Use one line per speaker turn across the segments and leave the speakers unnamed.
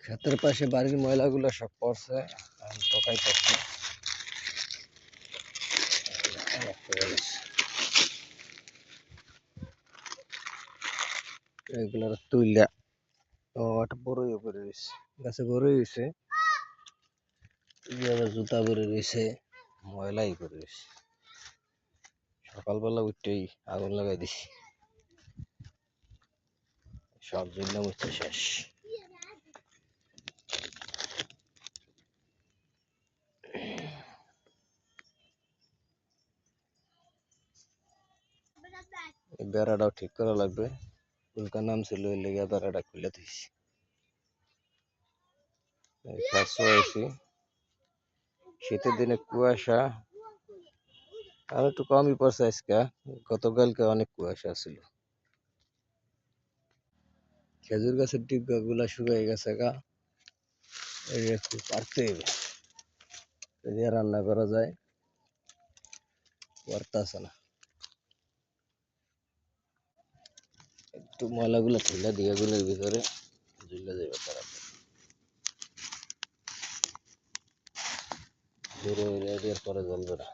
ক্ষেতের পাশে বাড়ির ময়লাগুলো সব পড়ছে, এখন টোকাইতেছে। এগুলো তুইলা একটা বড়ই উপরে রয়েছে, গাছে বড়ই হয়েছে, জুতা পরে রয়েছে, ময়লাই করে রয়েছে। সকালবেলা উঠতেই আগুন লাগাই দিছি, সব জন্য উঠতে শেষ। বেড়াটাও ঠিক করা লাগবে, উল্কা নাম ছিল ওই লেগে বেড়াটা খুলে দিয়েছি। শীতের দিনে কুয়াশা আর একটু কমই পড়ছে আজকে, গতকালকে অনেক কুয়াশা ছিল। খেজুর গাছের ডিব্বা গুলা শুকিয়ে গেছে গা, একটু পারতে হবে যদি রান্না করা যায়, পারতেছে না। একটু ময়লাগুলো ঠেলা দিয়ে গুলোর ভিতরে ঝুলে যাবে তাড়াতাড়ি, দূরে এরিয়ার পরে জ্বলবে না।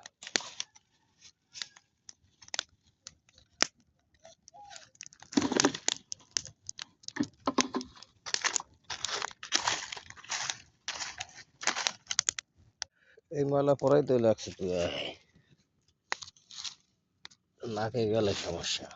এই ময়লা পরাই তো লাগছে, তুই নাকে গেলে সমস্যা।